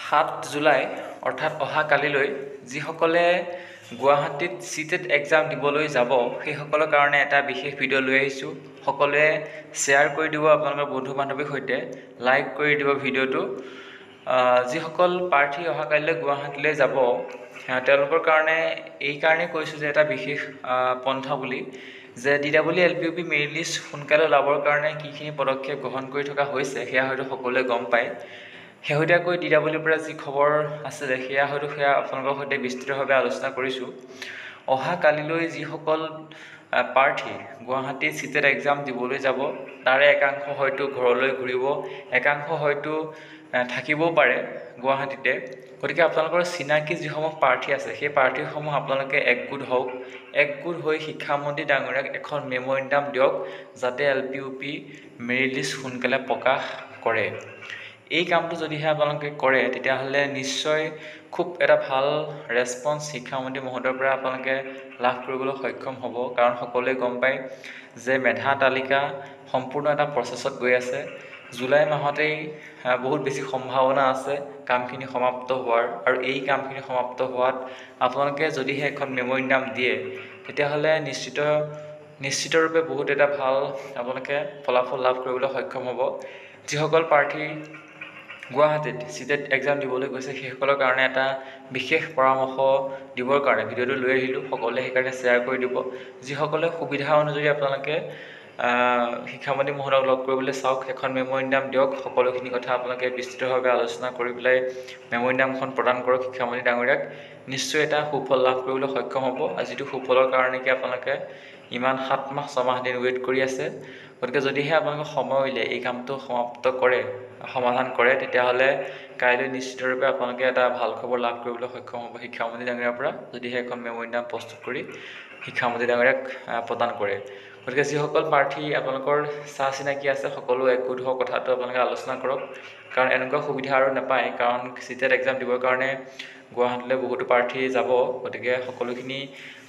7 July অৰ্থাৎ অহা কালিলৈ যিসকলে গুৱাহাটীত চিটেট এক্সাম দিবলৈ যাব সেইসকলৰ কাৰণে এটা বিশেষ ভিডিঅ' লৈ আহিছোঁ। সকলোৱে শ্বেয়াৰ কৰি দিব আপোনালোকৰ বন্ধু বান্ধৱীৰ সৈতে, লাইক কৰি দিব ভিডিঅ'টো। যিসকল প্ৰাৰ্থী অহা কালিলৈ গুৱাহাটীলৈ যাব তেওঁলোকৰ কাৰণে এই কাৰণেই কৈছোঁ যে এটা বিশেষ পন্থা বুলি, যে DWL-LPUP মেৰিট লিষ্ট সোনকালে ওলাবৰ কাৰণে কিখিনি পদক্ষেপ গ্ৰহণ কৰি থকা হৈছে সেয়া হয়তো সকলোৱে গম পায়। শেহতীয়াকৈ DWৰ পৰা যি খবৰ আছিলে সেয়া আপোনালোকৰ সৈতে বিস্তৃতভাৱে আলোচনা কৰিছোঁ। অহা কালিলৈ যিসকল প্ৰাৰ্থী গুৱাহাটী চিটেট এক্সাম দিবলৈ যাব তাৰে একাংশ হয়তো ঘৰলৈ ঘূৰিব, একাংশ হয়তো থাকিবও পাৰে গুৱাহাটীতে। গতিকে আপোনালোকৰ চিনাকি যিসমূহ প্ৰাৰ্থী আছে সেই প্ৰাৰ্থীসমূহ আপোনালোকে একগোট হওক, একগোট হৈ শিক্ষামন্ত্ৰী ডাঙৰীয়াক এখন মেম'ৰেণ্ডাম দিয়ক যাতে LPUP মেৰিট লিষ্ট সোনকালে প্ৰকাশ কৰে। এই কামটো যদিহে আপোনালোকে কৰে তেতিয়াহ'লে নিশ্চয় খুব এটা ভাল ৰেছপন্স শিক্ষামন্ত্ৰী মহোদয়ৰ পৰা আপোনালোকে লাভ কৰিবলৈ সক্ষম হ'ব। কাৰণ সকলোৱে গম পায় যে মেধা তালিকা সম্পূৰ্ণ এটা প্ৰচেছত গৈ আছে। জুলাই মাহতেই বহুত বেছি সম্ভাৱনা আছে কামখিনি সমাপ্ত হোৱাৰ, আৰু এই কামখিনি সমাপ্ত হোৱাত আপোনালোকে যদিহে এখন মেম'ৰেণ্ডাম দিয়ে তেতিয়াহ'লে নিশ্চিতৰূপে বহুত এটা ভাল আপোনালোকে ফলাফল লাভ কৰিবলৈ সক্ষম হ'ব। যিসকল প্ৰাৰ্থী গুৱাহাটীত চিটেট এক্সাম দিবলৈ গৈছে সেইসকলৰ কাৰণে এটা বিশেষ পৰামৰ্শ দিবৰ কাৰণে ভিডিঅ'টো লৈ আহিলোঁ। সকলোৱে সেইকাৰণে শ্বেয়াৰ কৰি দিব। যিসকলে সুবিধা অনুযায়ী আপোনালোকে শিক্ষামন্ত্ৰী মহোদয়ক লগ কৰিবলৈ চাওক, এখন মেম'ৰেণ্ডাম দিয়ক, সকলোখিনি কথা আপোনালোকে বিস্তৃতভাৱে আলোচনা কৰি পেলাই মেম'ৰেণ্ডামখন প্ৰদান কৰক শিক্ষামন্ত্ৰী ডাঙৰীয়াক। নিশ্চয় এটা সুফল লাভ কৰিবলৈ সক্ষম হ'ব, যিটো সুফলৰ কাৰণে কি আপোনালোকে ইমান 7 মাহ 6 মাহ দিন ৱেইট কৰি আছে। গতিকে যদিহে আপোনালোকে সময় উলিয়াই এই কামটো সমাধান কৰে তেতিয়াহ'লে কাইলৈ নিশ্চিতৰূপে আপোনালোকে এটা ভাল খবৰ লাভ কৰিবলৈ সক্ষম হ'ব শিক্ষামন্ত্ৰী ডাঙৰীয়াৰ পৰা, যদিহে এখন মেম'ৰেণ্ডাম প্ৰস্তুত কৰি শিক্ষামন্ত্ৰী ডাঙৰীয়াক প্ৰদান কৰে। গতিকে যিসকল প্ৰাৰ্থী আপোনালোকৰ চাহ চিনাকি আছে সকলো একগোট হোৱা কথাটো আপোনালোকে আলোচনা কৰক। কাৰণ এনেকুৱা সুবিধা আৰু নাপায়, কাৰণ চিটেট এক্সাম দিবৰ কাৰণে গুৱাহাটীলৈ বহুতো প্ৰাৰ্থী যাব। গতিকে সকলোখিনি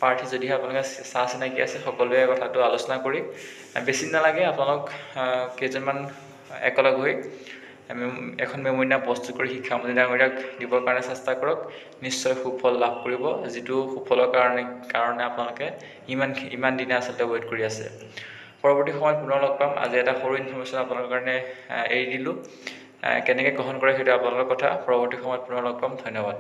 প্ৰাৰ্থী যদিহে আপোনালোকে চাহ চিনাকি আছে সকলোৱে কথাটো আলোচনা কৰি বেছি নালাগে আপোনালোক কেইজনমান একেলগ হৈ এখন মেম'ৰেণ্ডাম প্ৰস্তুত কৰি শিক্ষামন্ত্ৰী ডাঙৰীয়াক দিবৰ কাৰণে চেষ্টা কৰক। নিশ্চয় সুফল লাভ কৰিব, যিটো সুফলৰ কাৰণে আপোনালোকে ইমান দিনে আচলতে ৱেইট কৰি আছে। পৰৱৰ্তী সময়ত পুনৰ লগ পাম। আজি এটা সৰু ইনফৰ্মেশ্যন আপোনালোকৰ কাৰণে এৰি দিলোঁ। কেনেকৈ গ্ৰহণ কৰে সেইটো আপোনালোকৰ কথা। পৰৱৰ্তী সময়ত পুনৰ লগ পাম। ধন্যবাদ।